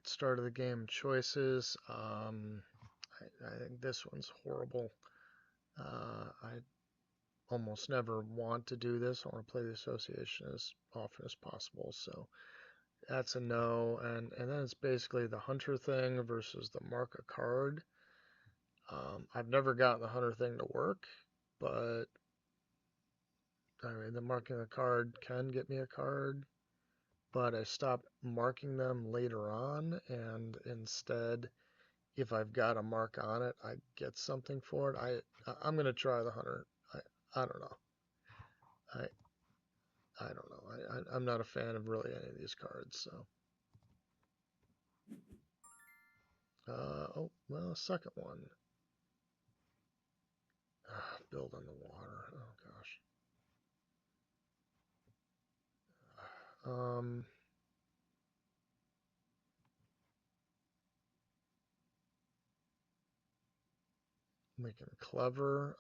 start of the game choices. I think this one's horrible. I almost never want to do this. I want to play the association as often as possible. So that's a no. And then it's basically the hunter thing versus the mark a card. I've never gotten the hunter thing to work, but I mean, the marking a card can get me a card, but I stop marking them later on, and instead, if I've got a mark on it, I get something for it. I'm gonna try the hunter. I don't know. I I don't know. I'm not a fan of really any of these cards. So oh well, second one. Build on the water. Oh gosh. Um. Making clever.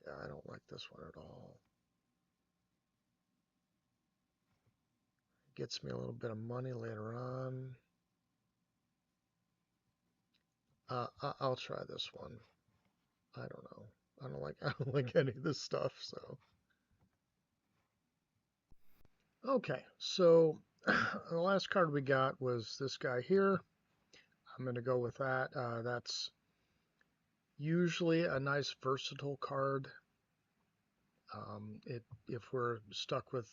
Yeah, I don't like this one at all. Gets me a little bit of money later on. I'll try this one. I don't know. I don't like any of this stuff. So okay, so the last card we got was this guy here. I'm gonna go with that. That's usually a nice versatile card. If we're stuck with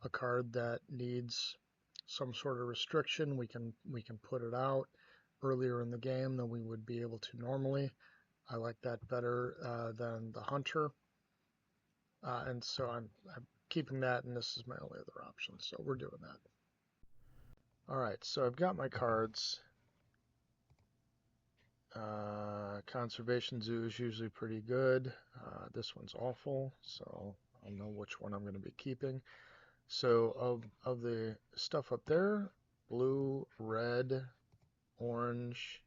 a card that needs some sort of restriction, we can put it out earlier in the game than we would be able to normally. I like that better than the hunter, and so I'm keeping that, and this is my only other option. So we're doing that. All right, so I've got my cards. Conservation Zoo is usually pretty good. This one's awful, so I'll know which one I'm going to be keeping. So of the stuff up there, blue, red, orange,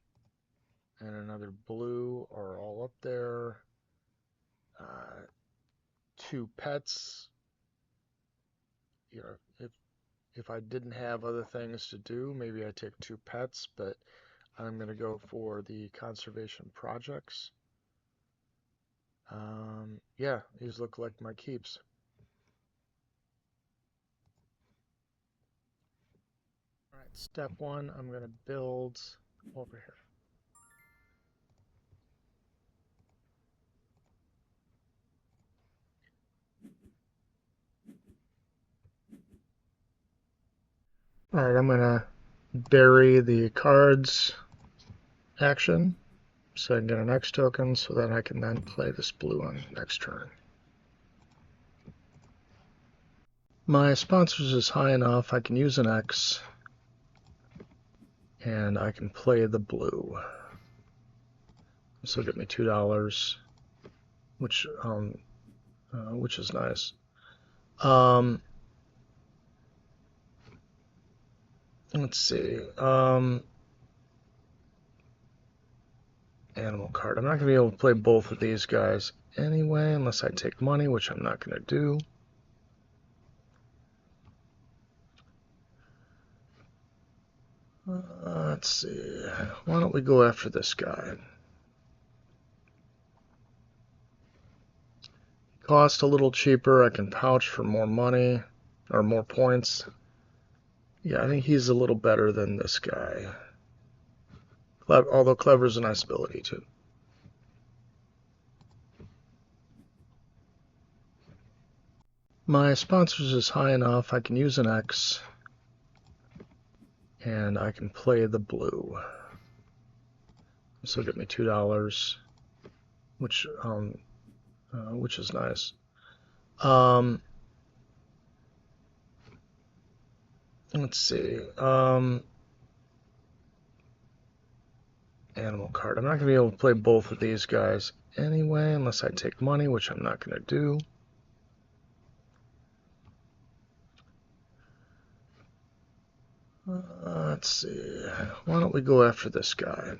and another blue are all up there. Two pets. You know, if I didn't have other things to do, maybe I'd take two pets, but I'm going to go for the conservation projects. Yeah, these look like my keeps. All right, step one, I'm going to build over here. All right, I'm going to bury the cards action so I can get an X token so that I can then play this blue on next turn. My sponsors is high enough, I can use an X and I can play the blue. This will get me $2, which is nice. Let's see. Animal card. I'm not going to be able to play both of these guys anyway, unless I take money, which I'm not going to do. Let's see. Why don't we go after this guy? Cost a little cheaper. I can pouch for more money or more points. Yeah, I think he's a little better than this guy. Although clever is a nice ability too. My sponsors is high enough, I can use an X and I can play the blue. This will get me $2, which is nice. Let's see. Animal card. I'm not going to be able to play both of these guys anyway, unless I take money, which I'm not going to do. Let's see. Why don't we go after this guy?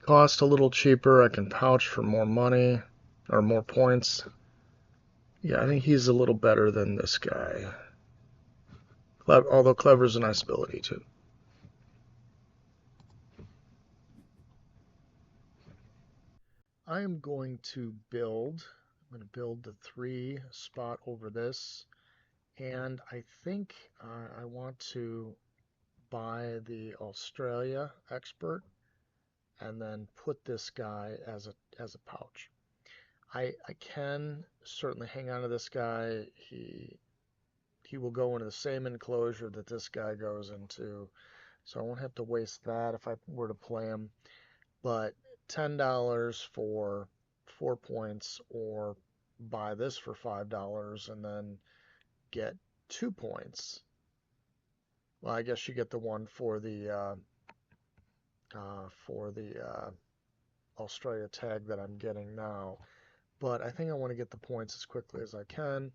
cost a little cheaper. I can pouch for more money or more points. Yeah, I think he's a little better than this guy. Although clever's a nice ability too. I am going to build. I'm going to build the 3 spot over this, and I think I want to buy the Australia expert and then put this guy as a pouch. I can certainly hang on to this guy. He will go into the same enclosure that this guy goes into, so I won't have to waste that if I were to play him. But $10 for 4 points, or buy this for $5 and then get 2 points. Well, I guess you get the one for the Australia tag that I'm getting now. But I think I want to get the points as quickly as I can.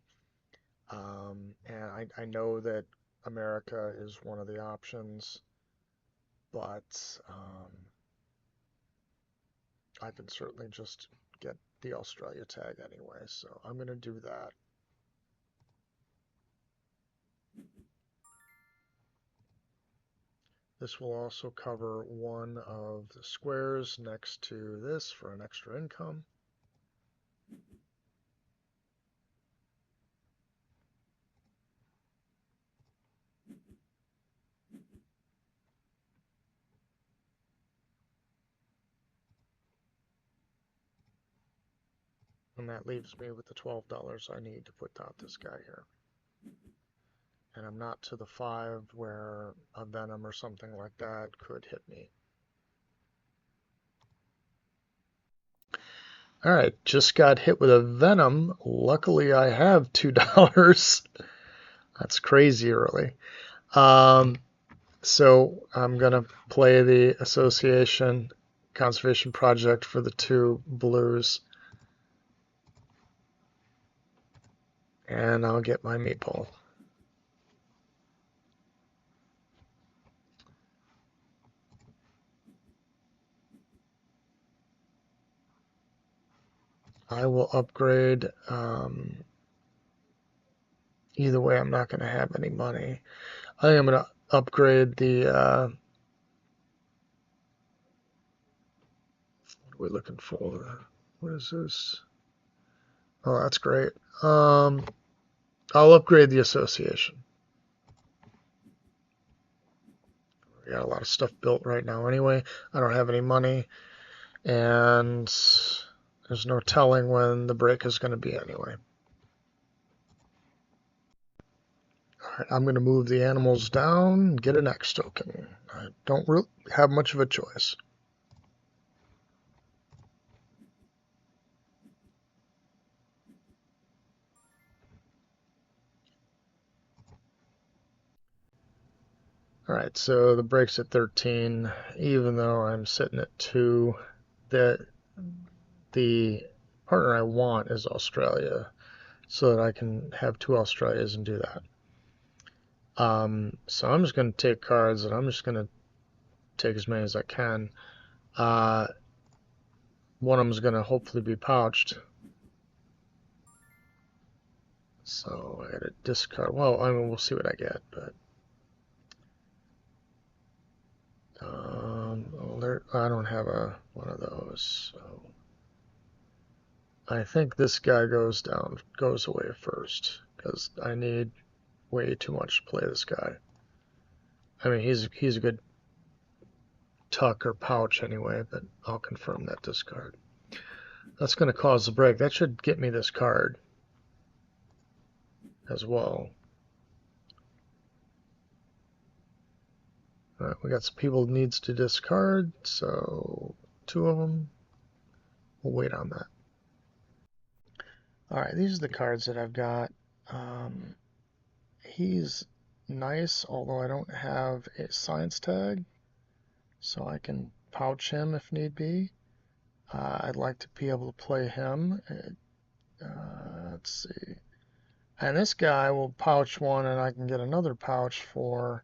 And I know that America is one of the options, but I can certainly just get the Australia tag anyway, so I'm going to do that. This will also cover one of the squares next to this for an extra income. And that leaves me with the $12 I need to put out this guy here. And I'm not to the 5 where a Venom or something like that could hit me. Alright, just got hit with a Venom. Luckily I have $2. That's crazy early. So I'm going to play the Association Conservation Project for the 2 blues. And I'll get my meatball. I will upgrade. Either way, I'm not going to have any money. I think I'm going to upgrade the. What are we looking for? What is this? Oh, that's great. I'll upgrade the Association. We got a lot of stuff built right now anyway. I don't have any money, and there's no telling when the break is going to be anyway. Alright, I'm going to move the animals down and get an X token. I don't really have much of a choice. Alright, so the break's at 13, even though I'm sitting at 2. The partner I want is Australia, so that I can have 2 Australias and do that. So I'm just going to take cards, and I'm just going to take as many as I can. One of them is going to hopefully be pouched. So I got to discard. Well, I mean, we'll see what I get, but I don't have one of those. So I think this guy goes away first, because I need way too much to play this guy. I mean, he's a good tuck or pouch anyway, but I'll confirm that discard. That's going to cause the break. That should get me this card as well. All right, we got some people who needs to discard, so 2 of them. We'll wait on that. All right, these are the cards that I've got. He's nice, although I don't have a science tag, so I can pouch him if need be. I'd like to be able to play him. Let's see. And this guy will pouch one, and I can get another pouch for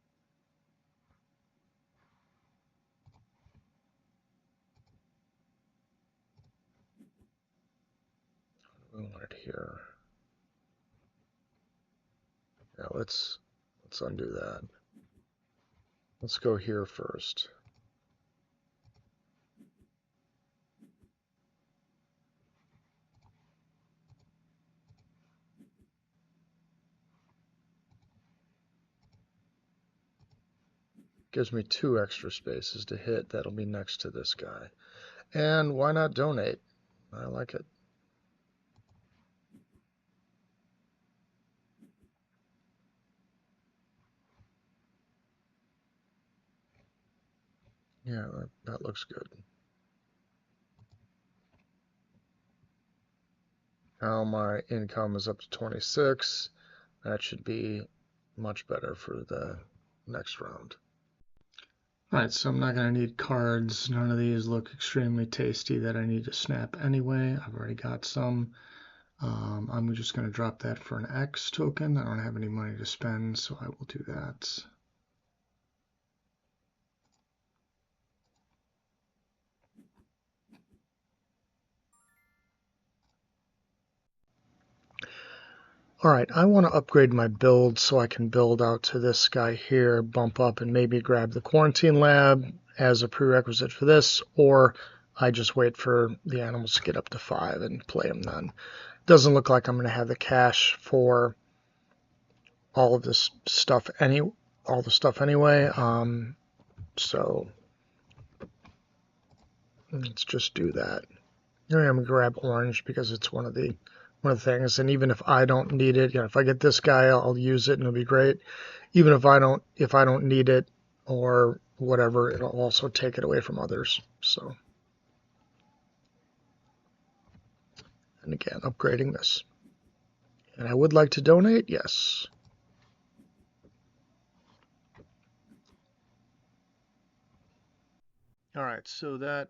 want it here. Yeah, let's undo that. Let's go here first. Gives me 2 extra spaces to hit. That'll be next to this guy. And why not donate? I like it. Yeah, that looks good. Now my income is up to 26. That should be much better for the next round. Alright, so I'm not going to need cards. None of these look extremely tasty that I need to snap anyway. I've already got some. I'm just going to drop that for an X token. I don't have any money to spend, so I will do that. Alright, I want to upgrade my build so I can build out to this guy here, bump up, and maybe grab the quarantine lab as a prerequisite for this, or I just wait for the animals to get up to 5 and play them then. Doesn't look like I'm going to have the cash for all of this stuff anyway, so let's just do that. I'm going to grab orange because it's one of the things, and even if I don't need it, if I get this guy, I'll use it and it'll be great. Even if I don't need it or whatever, it'll also take it away from others. So, and again, upgrading this. And I would like to donate, yes. All right, so that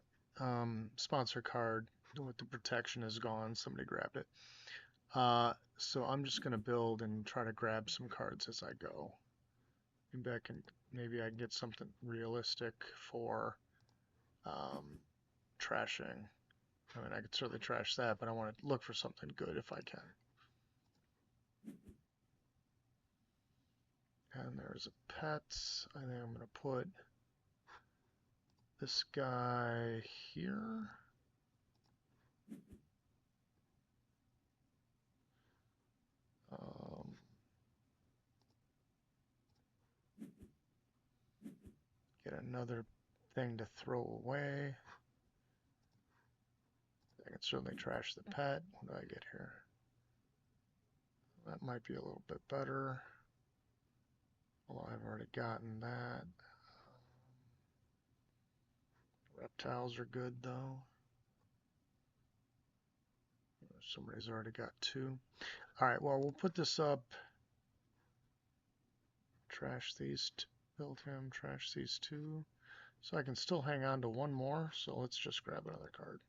sponsor card with the protection is gone. Somebody grabbed it. So I'm just going to build and try to grab some cards as I go. Maybe I can get something realistic for trashing. I mean, I could certainly trash that, but I want to look for something good if I can. And there's a pets. I think I'm going to put this guy here. Get another thing to throw away. I can certainly trash the pet. What do I get here? That might be a little bit better. Although I've already gotten that. Reptiles are good though. Somebody's already got 2. Alright, well, we'll put this up. Trash these, build him, trash these 2. So I can still hang on to 1 more, so let's just grab another card.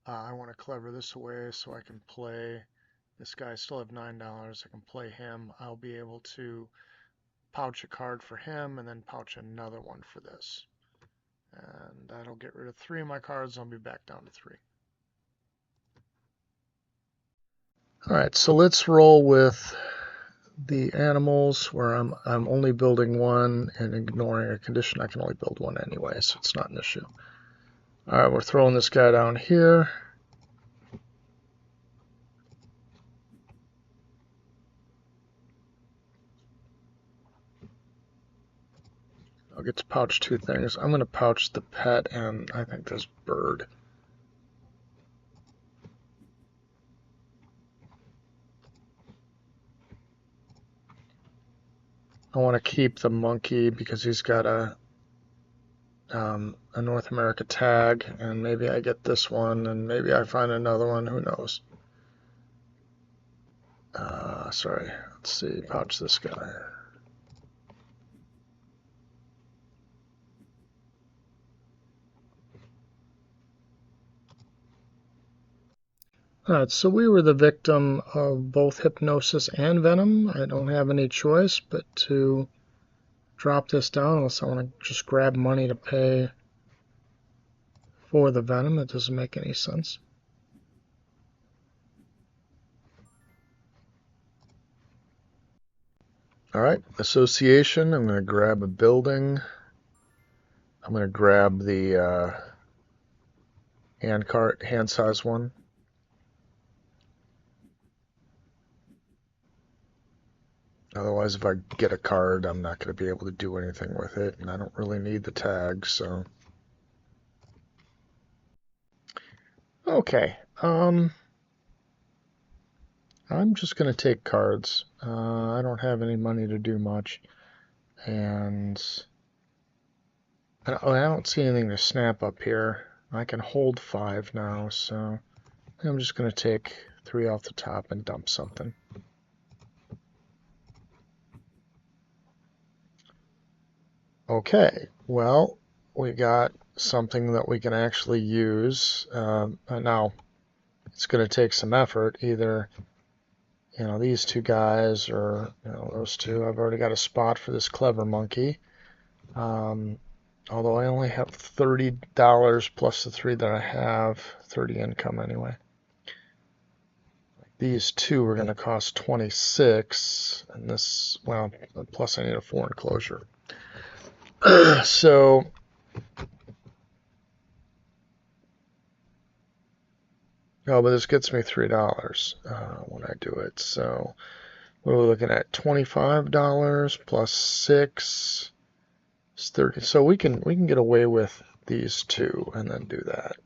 I want to clever this away so I can play this guy. I still have $9. I can play him. I'll be able to pouch a card for him and then pouch another one for this. And that'll get rid of 3 of my cards. I'll be back down to 3. Alright, so let's roll with the animals where I'm only building 1 and ignoring a condition. I can only build 1 anyway, so it's not an issue. Alright, we're throwing this guy down here. I'll get to pouch 2 things. I'm going to pouch the pet and I think this bird. I want to keep the monkey because he's got a North America tag, and maybe I get this one, and maybe I find another one, who knows. Sorry, let's see, pouch this guy. Alright, so we were the victim of both hypnosis and venom. I don't have any choice but to drop this down unless I want to just grab money to pay for the venom. It doesn't make any sense. All right, association. I'm going to grab a building. I'm going to grab the hand size one. Otherwise, if I get a card, I'm not going to be able to do anything with it, and I don't really need the tag, so. Okay, I'm just going to take cards. I don't have any money to do much, and I don't see anything to snap up here. I can hold 5 now, so I'm just going to take 3 off the top and dump something. Okay, well, we got something that we can actually use. Now, it's going to take some effort. Either, these two guys or, those two. I've already got a spot for this clever monkey. Although I only have $30 plus the 3 that I have, 30 income anyway. These two are going to cost 26, and this, well, plus I need a 4 enclosure. So, but this gets me $3 when I do it. So, what are we looking at? $25 plus 6 is 30. So we can get away with these two and then do that.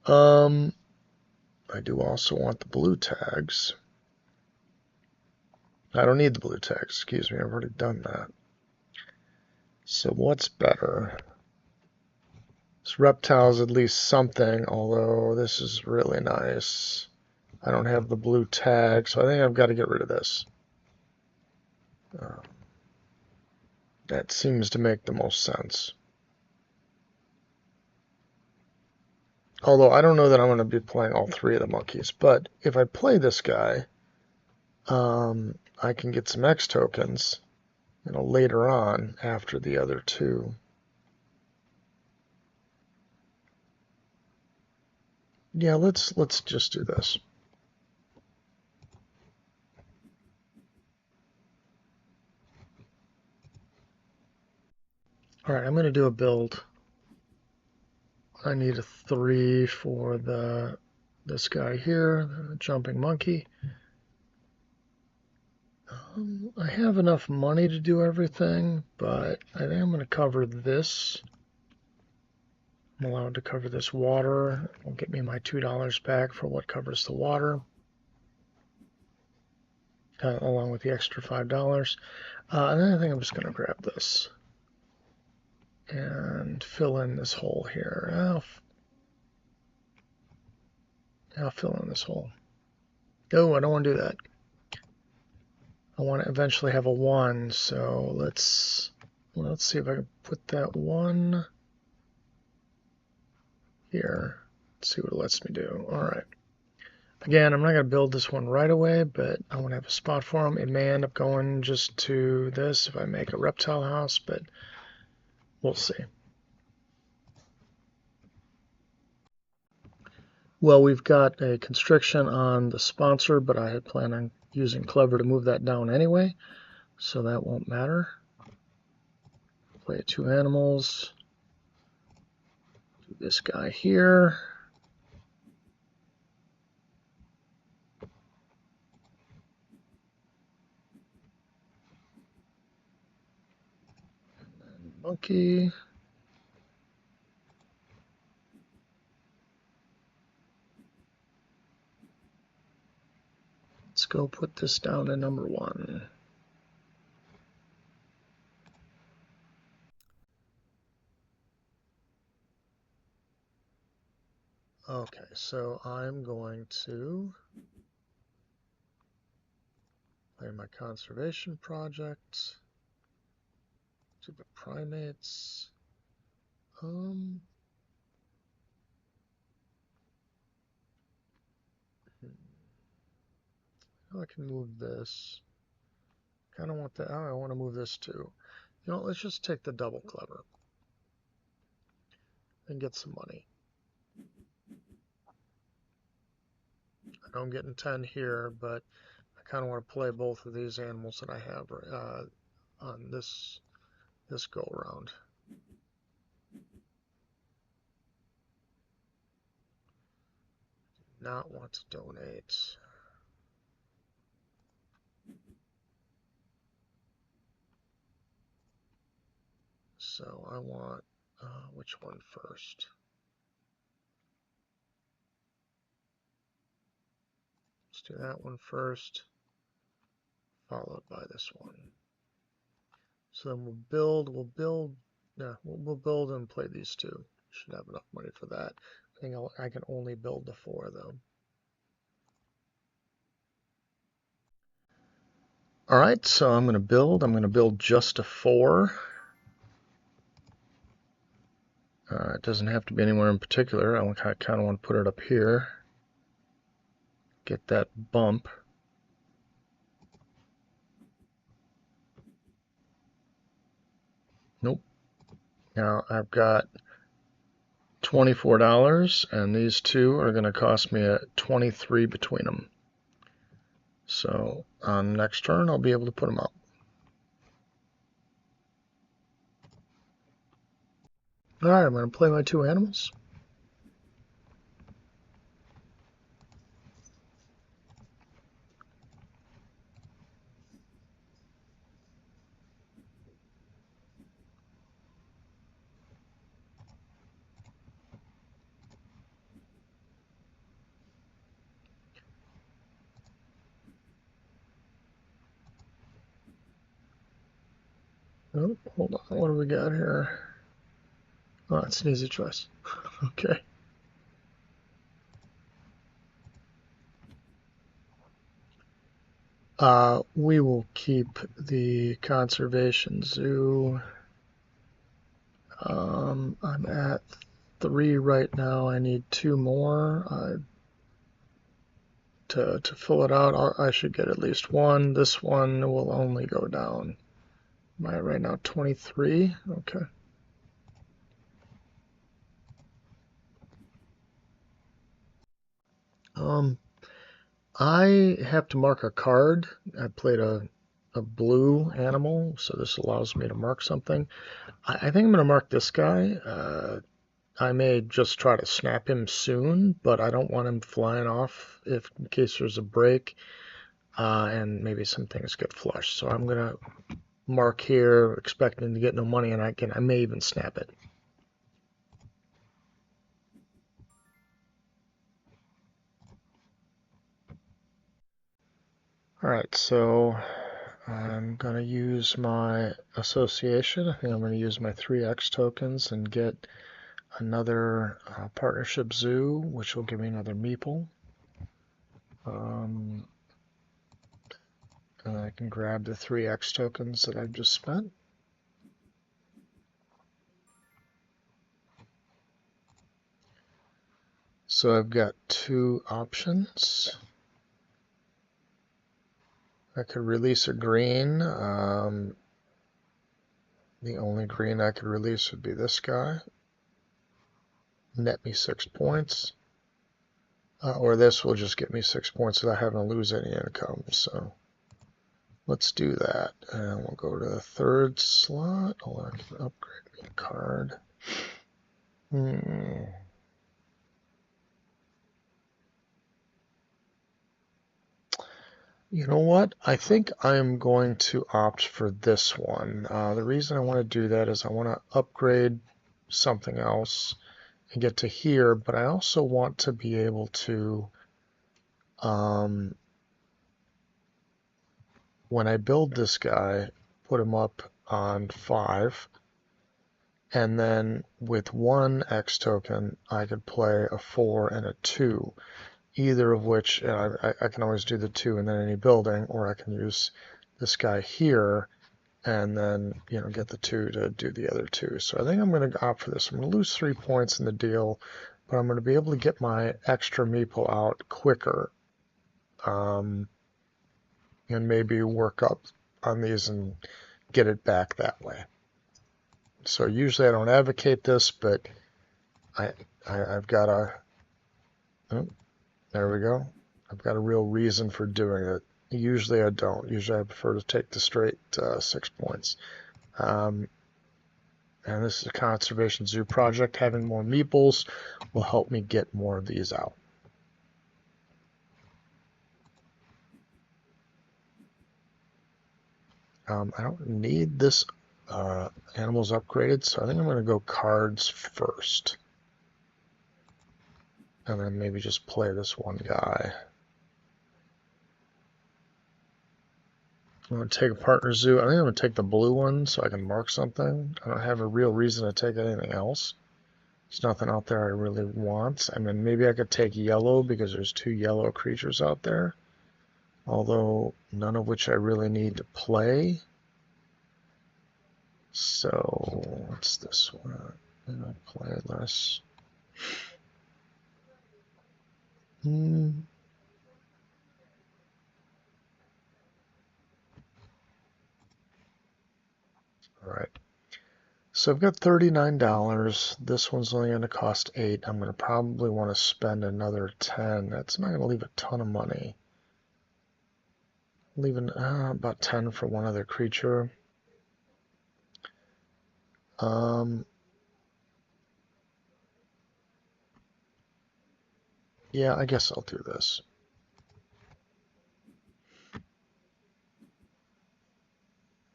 I do also want the blue tags. I don't need the blue tags, excuse me, I've already done that. So what's better? This reptile's at least something, although this is really nice. I don't have the blue tag, so I think I've got to get rid of this. That seems to make the most sense. Although I don't know that I'm going to be playing all 3 of the monkeys, but if I play this guy, I can get some X tokens, later on after the other 2. Yeah, let's just do this. All right, I'm going to do a build. I need a 3 for this guy here, the jumping monkey. I have enough money to do everything, but I think I'm going to cover this. I'm allowed to cover this water. It'll get me my $2 back for what covers the water, along with the extra $5. And then I think I'm just going to grab this and fill in this hole here. I'll fill in this hole. Oh, I don't want to do that. I want to eventually have a 1, so let's see if I can put that 1 here. Let's see what it lets me do. All right. Again, I'm not going to build this one right away, but I want to have a spot for them. It may end up going just to this if I make a reptile house, but we'll see. Well, we've got a constriction on the sponsor, but I had planned on using Clever to move that down anyway, so that won't matter. Play 2 animals. Do this guy here. Monkey. Let's go put this down to number 1. Okay, so I'm going to play my conservation project. Do the primates. I can move this. Kind of want that. I want to move this too. You know, let's just take the double clever and get some money. I know I'm getting 10 here, but I kind of want to play both of these animals that I have on this go around. Not want to donate. So I want which one first? Let's do that one first, followed by this one. So then we'll build and play these two. Should have enough money for that. I think I can only build the 4 though. All right, so I'm going to build just a 4. It doesn't have to be anywhere in particular. I kind of want to put it up here. Get that bump. Nope. Now I've got $24, and these two are going to cost me a 23 between them. So on the next turn, I'll be able to put them up. All right, I'm going to play my 2 animals. Oh, hold on. What do we got here? Oh, it's an easy choice. Okay. We will keep the conservation zoo. I'm at 3 right now. I need 2 more. To fill it out, I should get at least 1. This one will only go down. Am I right now 23? Okay. I have to mark a card. I played a blue animal, so this allows me to mark something. I think I'm going to mark this guy. I may just try to snap him soon, but I don't want him flying off in case there's a break, and maybe some things get flushed. So I'm going to mark here, expecting to get no money, and I may even snap it. All right, so I'm going to use my association. I think I'm going to use my 3X tokens and get another partnership zoo, which will give me another meeple. And I can grab the 3X tokens that I've just spent. So I've got 2 options. I could release a green. The only green I could release would be this guy. Net me 6 points. Or this will just get me 6 points without having to lose any income. So let's do that. And we'll go to the 3rd slot. Hold on, I can upgrade me a card. You know what? I think I'm going to opt for this one. The reason I want to do that is I want to upgrade something else and get to here, but I also want to be able to, when I build this guy, put him up on 5, and then with 1 X token, I could play a 4 and a 2. Either of which, I can always do the 2 and then any building, or I can use this guy here and then, get the 2 to do the other 2. So I think I'm going to opt for this. I'm going to lose 3 points in the deal, but I'm going to be able to get my extra meeple out quicker, and maybe work up on these and get it back that way. So usually I don't advocate this, but I've got a, oh, there we go. I've got a real reason for doing it. Usually I don't. Usually I prefer to take the straight 6 points. And this is a conservation zoo project. Having more meeples will help me get more of these out. I don't need this animals upgraded, so I think I'm going to go cards first. And then maybe just play this one guy. I'm going to take a partner zoo. I think I'm going to take the blue one so I can mark something. I don't have a real reason to take anything else. There's nothing out there I really want. I mean, maybe I could take yellow because there's 2 yellow creatures out there. Although, none of which I really need to play. So, what's this one? I'm going to play less. Alright. So I've got $39. This one's only going to cost $8. I'm going to probably want to spend another $10. That's not going to leave a ton of money. Leaving about 10 for one other creature. Yeah, I guess I'll do this.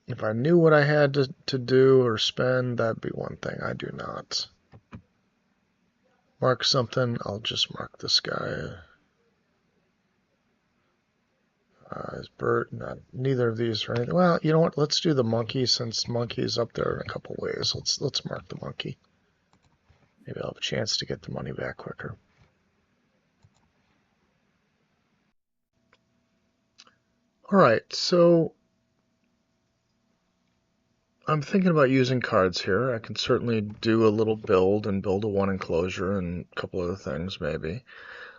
If I knew what I had to do or spend, that'd be one thing. I do not. Mark something, I'll just mark this guy. Is bird, not, neither of these or anything. Well, you know what? Let's do the monkey since monkey is up there in a couple ways. Let's mark the monkey. Maybe I'll have a chance to get the money back quicker. All right, so I'm thinking about using cards here. I can certainly do a little build and build a 1 enclosure and a couple other things maybe.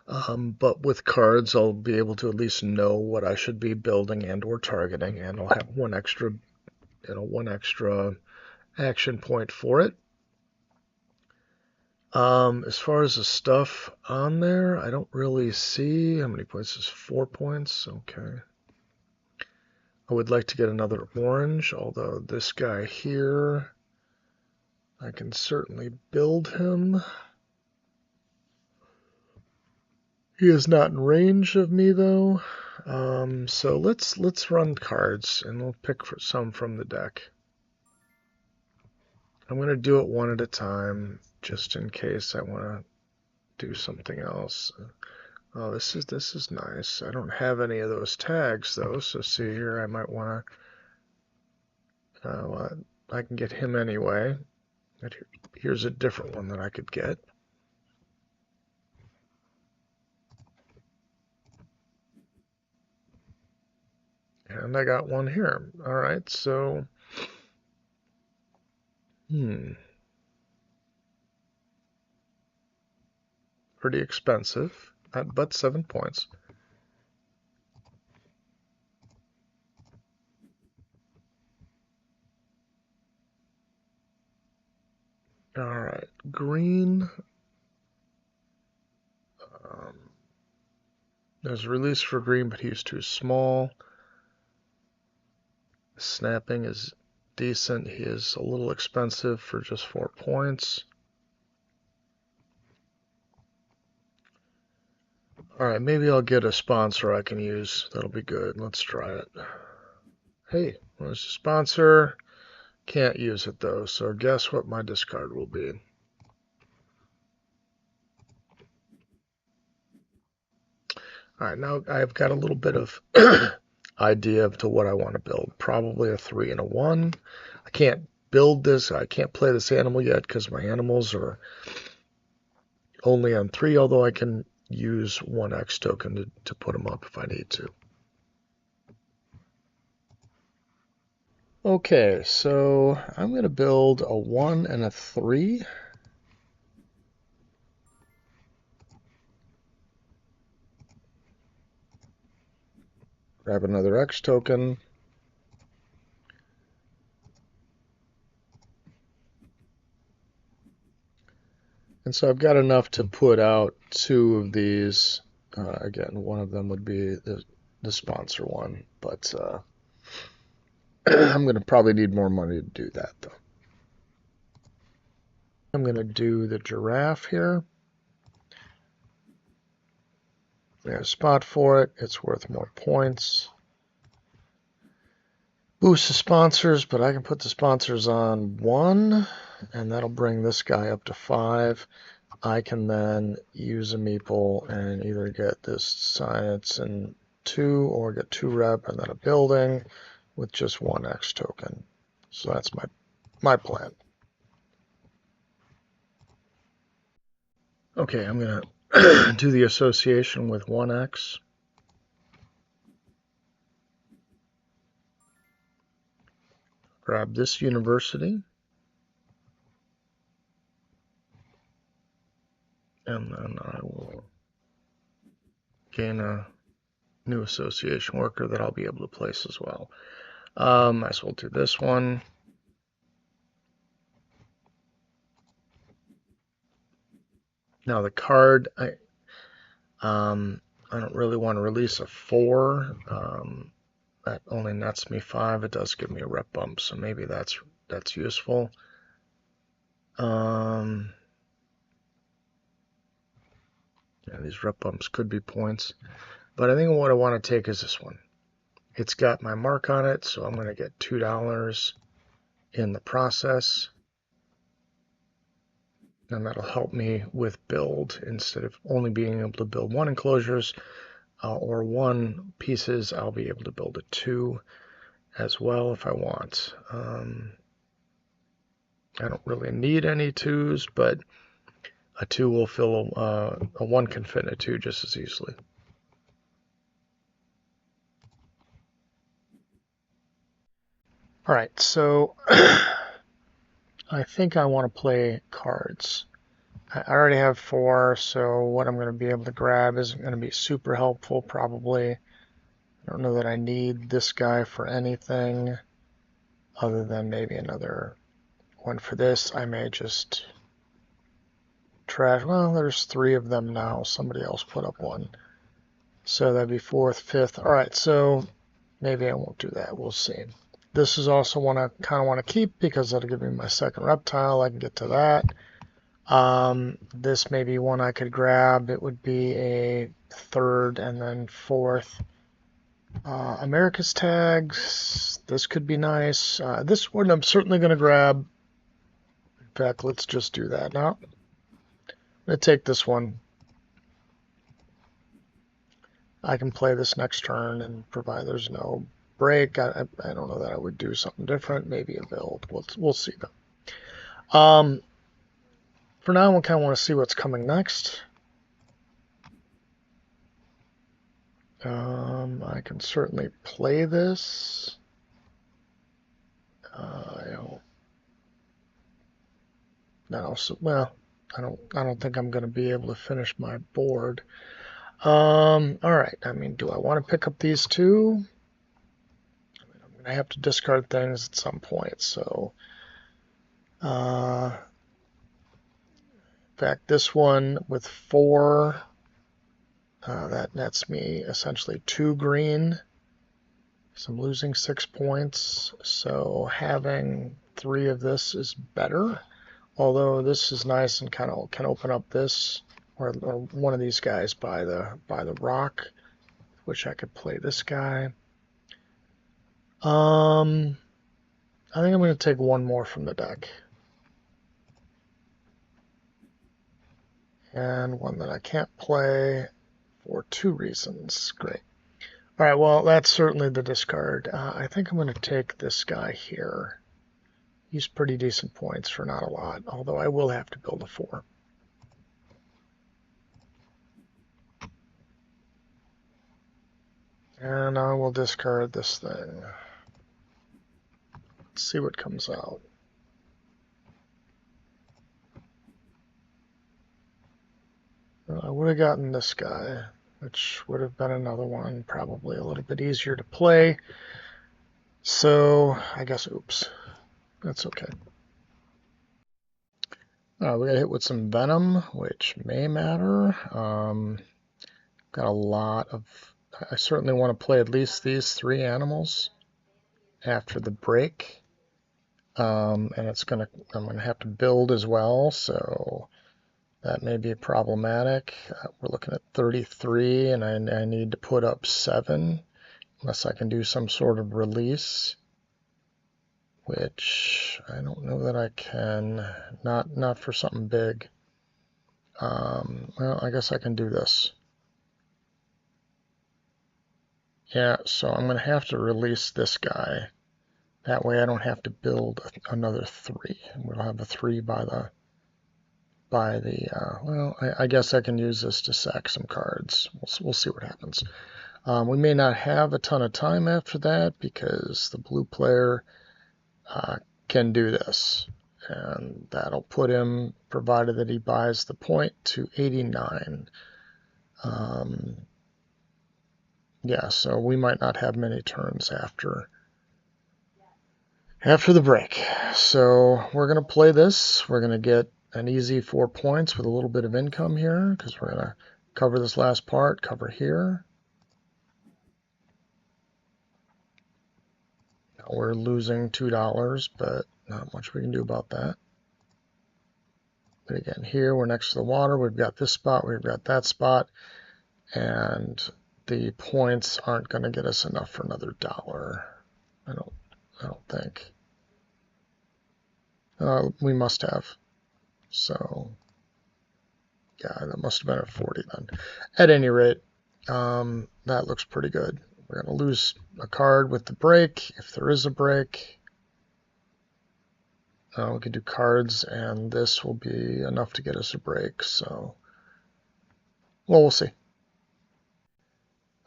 But with cards, I'll be able to at least know what I should be building and or targeting, and I'll have one extra action point for it. As far as the stuff on there, I don't really see how many points. Is 4 points? Okay. I would like to get another orange, although this guy here, I can certainly build him. He is not in range of me though. So let's run cards and we'll pick some from the deck. I'm going to do it one at a time just in case I want to do something else. Oh, this is nice. I don't have any of those tags though, so see here, I might want to. I can get him anyway. Here's a different one that I could get. And I got one here. All right, so pretty expensive, but 7 points. All right, green. There's a release for green, but he's too small. Snapping is decent. He is a little expensive for just 4 points. All right, maybe I'll get a sponsor I can use. That'll be good. Let's try it. Hey, where's the sponsor? Can't use it though, so guess what my discard will be. All right, now I've got a little bit of idea to what I want to build. Probably a 3 and a 1. I can't build this. I can't play this animal yet because my animals are only on 3, although I can use 1 X token to put them up if I need to. Okay, so I'm going to build a 1 and a 3. Grab another X token. And so I've got enough to put out 2 of these. Again, one of them would be the sponsor one, but I'm going to probably need more money to do that, though. I'm going to do the giraffe here. There's a spot for it. It's worth more points. Boost the sponsors, but I can put the sponsors on 1, and that'll bring this guy up to 5. I can then use a meeple and either get this science in 2 or get 2 rep and then a building with just 1 X token. So that's my plan. Okay, I'm going to do the association with 1X. Grab this university. And then I will gain a new association worker that I'll be able to place as well. Might as well do this one. Now the card, I don't really want to release a 4. That only nets me 5. It does give me a rep bump, so maybe that's useful. Yeah, these rep bumps could be points, but I think what I want to take is this one. It's got my mark on it, so I'm going to get $2 in the process, and that'll help me with build. Instead of only being able to build 1 enclosures or 1 pieces, I'll be able to build a 2 as well if I want. I don't really need any 2s, but a 2 will fill a 1 can fit in a 2 just as easily. All right, so I think I want to play cards. I already have 4, so what I'm going to be able to grab isn't going to be super helpful, probably. I don't know that I need this guy for anything other than maybe another one for this. I may just trash. Well, there's 3 of them now. Somebody else put up 1. So that'd be 4th, 5th. All right, so maybe I won't do that. We'll see. This is also one I kind of want to keep because that'll give me my 2nd reptile. I can get to that. This may be one I could grab. It would be a 3rd and then 4th. America's tags. This could be nice. This one I'm certainly going to grab. In fact, let's just do that now. I'm going to take this one. I can play this next turn, and provide there's no break, I don't know that I would do something different. Maybe a build. We'll see though. For now, I kind of want to see what's coming next. I can certainly play this. Well, I don't think I'm going to be able to finish my board. All right. I mean, do I want to pick up these 2? I'm going to have to discard things at some point. So, in fact, this one with 4, that nets me essentially 2 green. So I'm losing 6 points. So having 3 of this is better. Although this is nice and kind of can open up this or one of these guys by the rock, which I could play this guy. I think I'm going to take 1 more from the deck. And one that I can't play for 2 reasons. Great. All right, well, that's certainly the discard. I think I'm going to take this guy here. He's pretty decent points for not a lot, although I will have to build a 4. And I will discard this thing. Let's see what comes out. I would have gotten this guy, which would have been another one, probably a little bit easier to play. So I guess, oops, that's okay. We got hit with some venom, which may matter. Got a lot of... I certainly want to play at least these 3 animals after the break. And I'm gonna have to build as well, so that may be problematic. We're looking at 33, and I need to put up 7, unless I can do some sort of release, which I don't know that I can. Not for something big. Well, I guess I can do this. Yeah, so I'm going to have to release this guy. That way I don't have to build another 3. We'll have a 3 well, I guess I can use this to sack some cards. We'll see what happens. We may not have a ton of time after that because the blue player can do this. And that'll put him, provided that he buys the point, to 89. Yeah, so we might not have many turns after the break. So we're going to play this. We're going to get an easy 4 points with a little bit of income here because we're going to cover this last part, cover here. Now we're losing $2, but not much we can do about that. But again, here we're next to the water. We've got this spot, we've got that spot, and the points aren't going to get us enough for another $1. I don't think. We must have. So, yeah, that must have been at 40 then. At any rate, that looks pretty good. We're going to lose a card with the break, if there is a break. We can do cards, and this will be enough to get us a break. So, well, we'll see.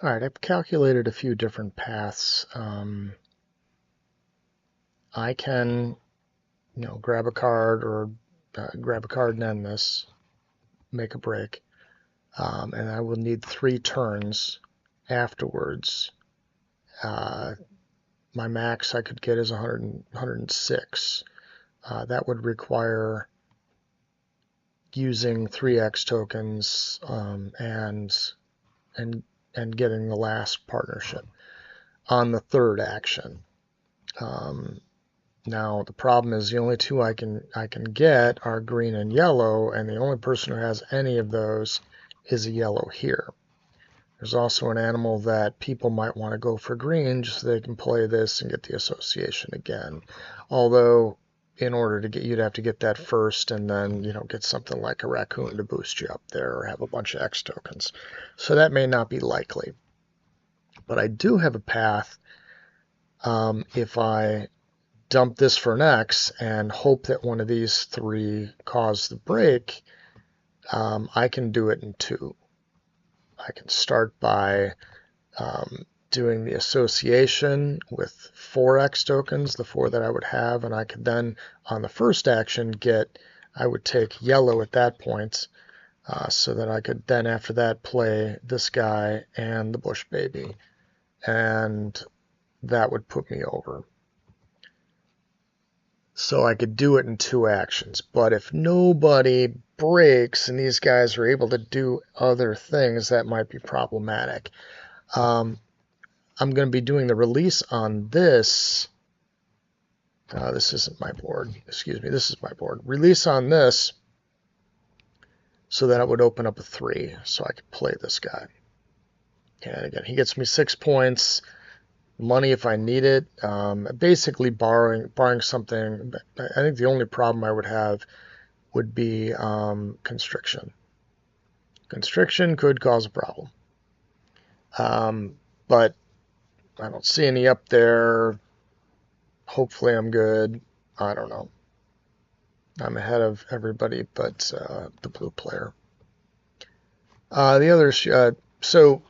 All right, I've calculated a few different paths. I can, grab a card or grab a card and end this, make a break, and I will need 3 turns afterwards. My max I could get is 106. That would require using 3x tokens and getting the last partnership on the 3rd action. Now the problem is the only 2 I can get are green and yellow, and the only person who has any of those is a yellow here. There's also an animal that people might want to go for green just so they can play this and get the association again. Although in order to get, you'd have to get that first and then, get something like a raccoon to boost you up there or have a bunch of X tokens. So that may not be likely. But I do have a path if I dump this for an X and hope that one of these 3 cause the break, I can do it in 2. I can start by doing the association with 4x tokens, the 4 that I would have, and I could then, on the first action, I would take yellow at that point, so that I could then, after that, play this guy and the bush baby, and that would put me over. So I could do it in 2 actions, but if nobody breaks and these guys are able to do other things, that might be problematic. I'm going to be doing the release on this. This isn't my board. Excuse me, this is my board. Release on this so that it would open up a 3 so I could play this guy. And again, he gets me 6 points. Money if I need it. Basically borrowing something. I think the only problem I would have would be constriction. Constriction could cause a problem. But I don't see any up there. Hopefully I'm good. I don't know. I'm ahead of everybody but the blue player. The others, so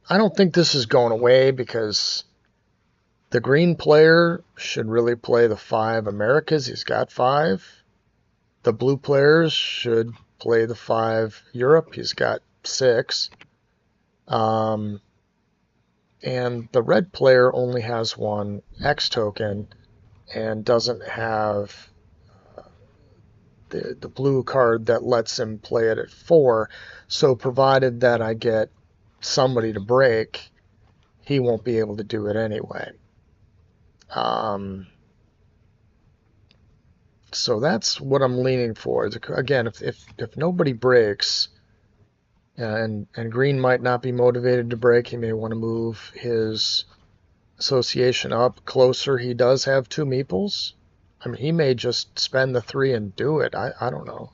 I don't think this is going away because the green player should really play the 5 Americas. He's got 5. The blue players should play the 5 Europe. He's got 6. And the red player only has 1 X token and doesn't have the blue card that lets him play it at 4. So provided that I get somebody to break, he won't be able to do it anyway. So that's what I'm leaning for. Again, if nobody breaks, and Green might not be motivated to break, he may want to move his association up closer. He does have 2 meeples. I mean, he may just spend the 3 and do it. I don't know.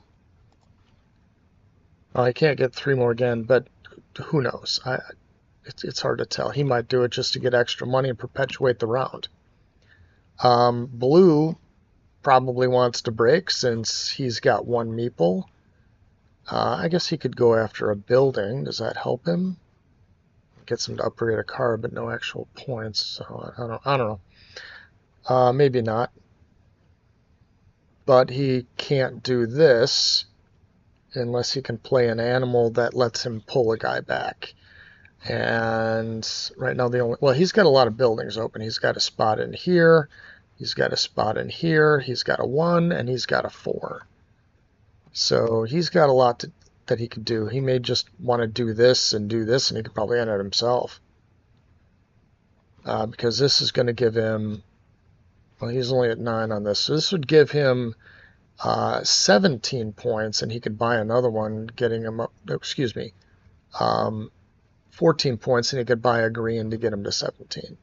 Well, I can't get 3 more again, but who knows? It's hard to tell. He might do it just to get extra money and perpetuate the round. Blue probably wants to break since he's got 1 meeple. I guess he could go after a building. Does that help him? Gets him to upgrade a card, but no actual points. So I don't know. Maybe not. But he can't do this unless he can play an animal that lets him pull a guy back. And right now he's got a lot of buildings open. He's got a spot in here. He's got a spot in here. He's got a 1 and he's got a 4. So he's got a lot that he could do. He may just want to do this, and he could probably end it himself. Because this is going to give him, well, he's only at 9 on this. So this would give him 17 points, and he could buy another one, getting him up, 14 points, and he could buy a green to get him to 17.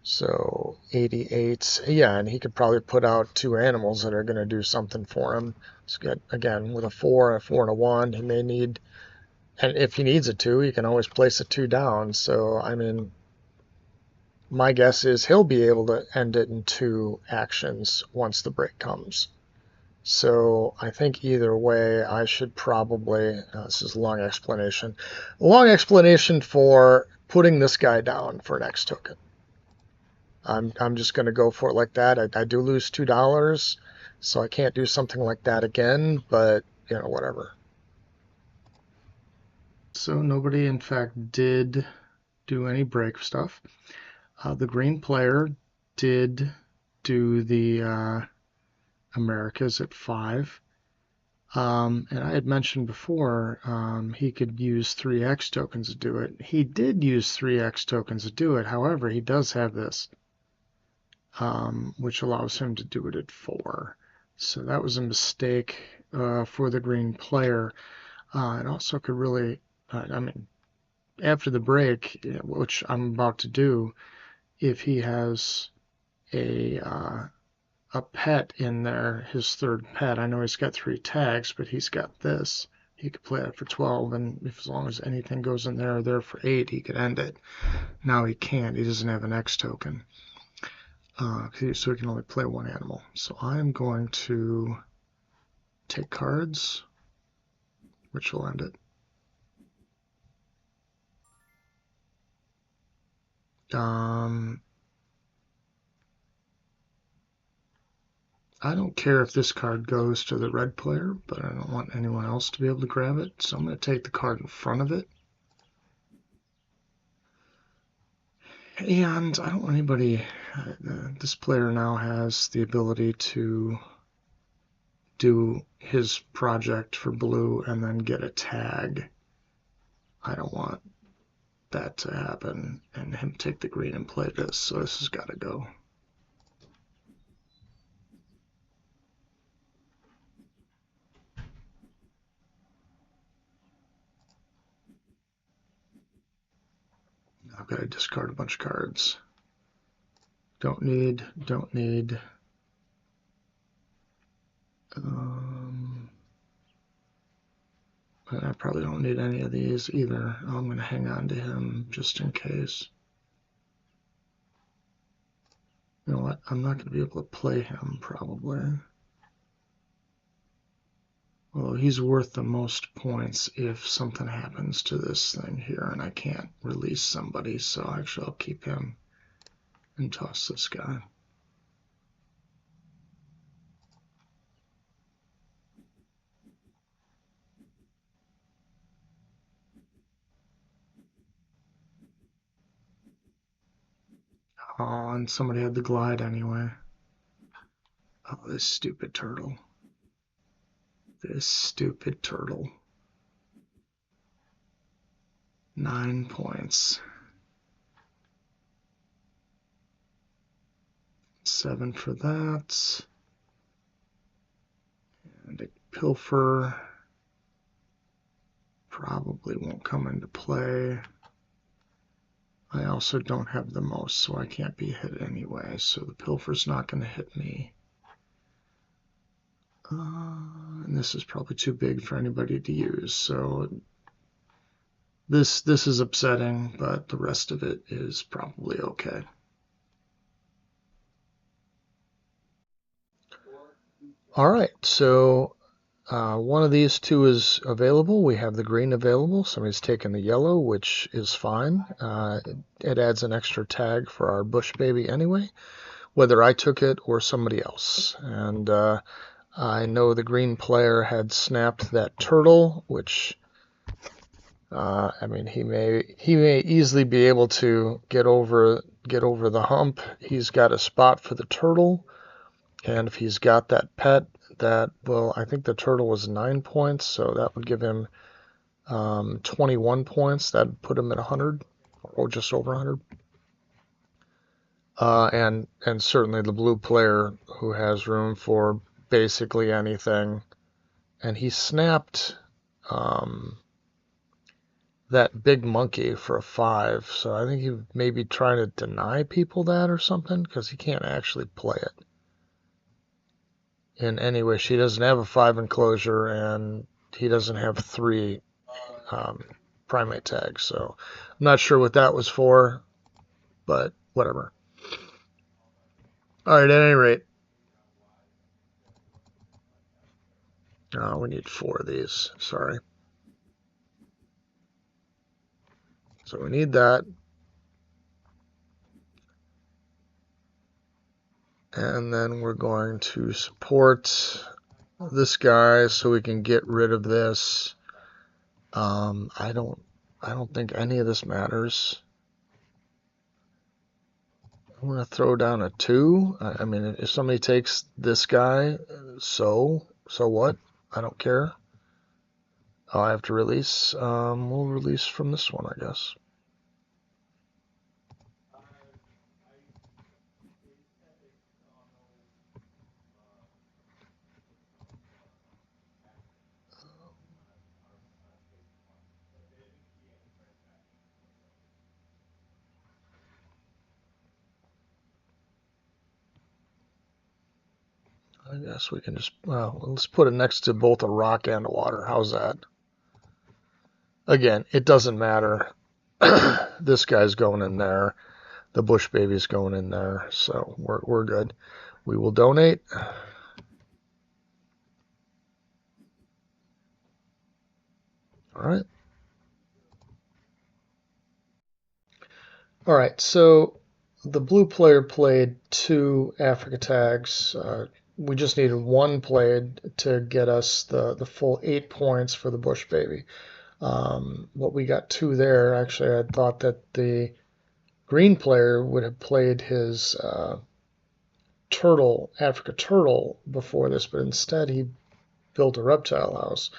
So 88, yeah, and he could probably put out 2 animals that are going to do something for him. So good. Again, with a 4 and a 1, he may need, and if he needs a 2, he can always place a 2 down. So, I mean, my guess is he'll be able to end it in 2 actions once the break comes. So I think either way, I should probably, this is a long explanation for putting this guy down for an X token. I'm just going to go for it like that. I do lose $2, so I can't do something like that again, but, whatever. So nobody, in fact, did do any break stuff. The green player did do the Americas at 5. And I had mentioned before he could use 3 X tokens to do it. He did use 3 X tokens to do it. However, he does have this, which allows him to do it at 4. So that was a mistake for the green player. It also could really, I mean, after the break, which I'm about to do, if he has a pet in there, his 3rd pet. I know he's got 3 tags, but he's got this. He could play it for 12, and as long as anything goes in there for 8, he could end it. Now he can't. He doesn't have an X token. So he can only play 1 animal. So I'm going to take cards, which will end it. I don't care if this card goes to the red player, but I don't want anyone else to be able to grab it. So I'm going to take the card in front of it. And I don't want anybody, this player now has the ability to do his project for blue and then get a tag. I don't want that to happen and him take the green and play this, so this has got to go. I've got to discard a bunch of cards. Don't need. I probably don't need any of these either. I'm going to hang on to him just in case. You know what? I'm not going to be able to play him probably. Well, he's worth the most points if something happens to this thing here and I can't release somebody, so actually I'll keep him and toss this guy. Oh, and somebody had the glide anyway. Oh, this stupid turtle. This stupid turtle. 9 points. 7 for that. And a pilfer probably won't come into play. I also don't have the most, so I can't be hit anyway. So the pilfer's not going to hit me. And this is probably too big for anybody to use. So this is upsetting, but the rest of it is probably okay. All right, so one of these two is available. We have the green available. Somebody's taken the yellow, which is fine. It adds an extra tag for our bush baby anyway, whether I took it or somebody else. And I know the green player had snapped that turtle, which I mean he may easily be able to get over the hump. He's got a spot for the turtle, and if he's got that pet, that will, I think the turtle was 9 points, so that would give him 21 points. That would put him at 100, or just over 100. And certainly the blue player, who has room for basically anything, and he snapped that big monkey for a 5. So I think he may be trying to deny people that or something, because he can't actually play it in any way. She doesn't have a 5 enclosure, and he doesn't have 3 primate tags. So I'm not sure what that was for, but whatever. All right, at any rate, we need 4 of these. Sorry. So we need that. And then we're going to support this guy so we can get rid of this. I don't think any of this matters. I'm going to throw down a 2. I mean, if somebody takes this guy, so what? I don't care. Oh, I have to release. We'll release from this one, I guess. I guess we can just, well, let's put it next to both a rock and a water. How's that? Again, it doesn't matter. This guy's going in there. The bush baby's going in there. So we're good. We will donate. All right. All right. So the blue player played 2 Africa tags. We just needed 1 played to get us the full 8 points for the bush baby. What we got 2 there, actually, I thought that the green player would have played his Africa turtle before this, but instead he built a reptile house.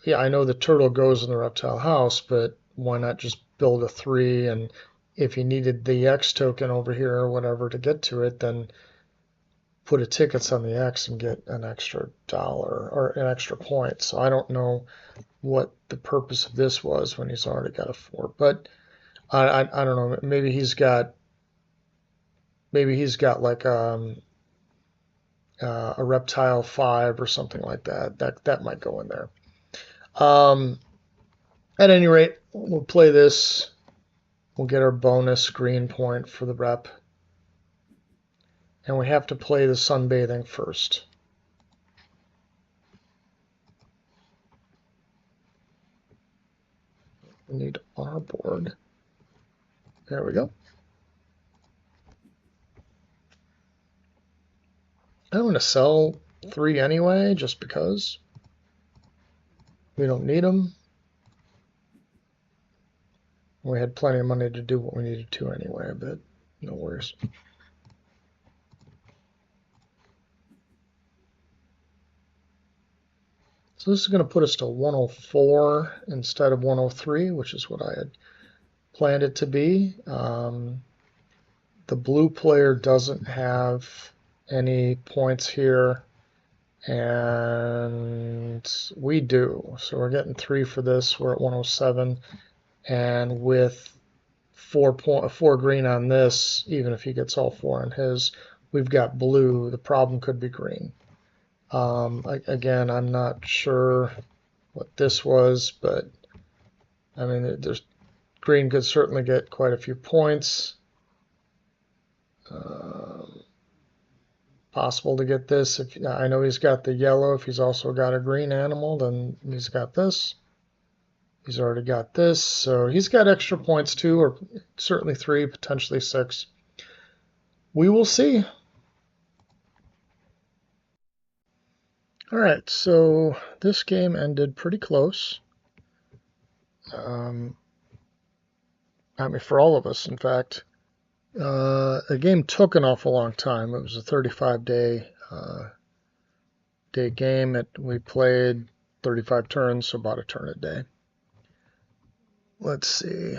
Yeah, I know the turtle goes in the reptile house, but why not just build a 3? And if you needed the X token over here or whatever to get to it, then put a tickets on the X and get an extra dollar or an extra point. So I don't know what the purpose of this was when he's already got a 4. But I don't know. Maybe he's got like a reptile 5 or something like that. That might go in there. At any rate, we'll play this. We'll get our bonus green point for the rep. And we have to play the sunbathing first. We need our board. There we go. I'm going to sell 3 anyway, just because. We don't need them. We had plenty of money to do what we needed to anyway, but no worries. So this is going to put us to 104 instead of 103, which is what I had planned it to be. The blue player doesn't have any points here, and we do. So we're getting 3 for this. We're at 107, and with 4 green on this, even if he gets all 4 on his, we've got blue. The problem could be green. Again, I'm not sure what this was, but I mean, green could certainly get quite a few points. Possible to get this. If I know he's got the yellow. If he's also got a green animal, then he's got this. He's already got this, so he's got extra points too, or certainly 3, potentially 6. We will see. All right, so this game ended pretty close. I mean, for all of us, in fact. The game took an awful long time. It was a 35-day game. We played 35 turns, so about a turn a day. Let's see.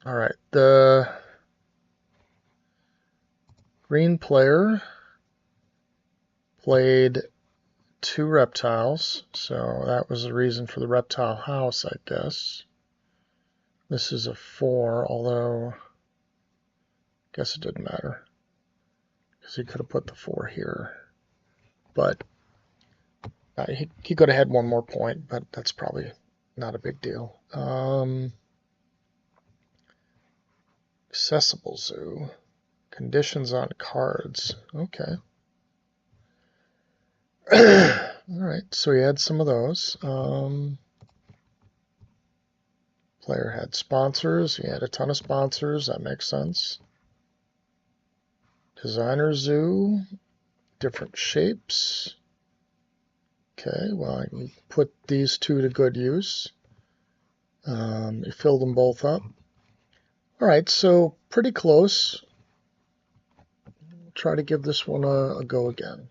All right, the green player played 2 reptiles, so that was the reason for the reptile house, I guess. This is a 4, although I guess it didn't matter because he could have put the 4 here. But he could have had 1 more point, but that's probably not a big deal. Accessible zoo. Conditions on cards. Okay. All right, so he had some of those. Player had sponsors. He had a ton of sponsors. That makes sense. Designer zoo. Different shapes. Okay, well, you put these 2 to good use. You filled them both up. All right, so pretty close. Try to give this one a go again.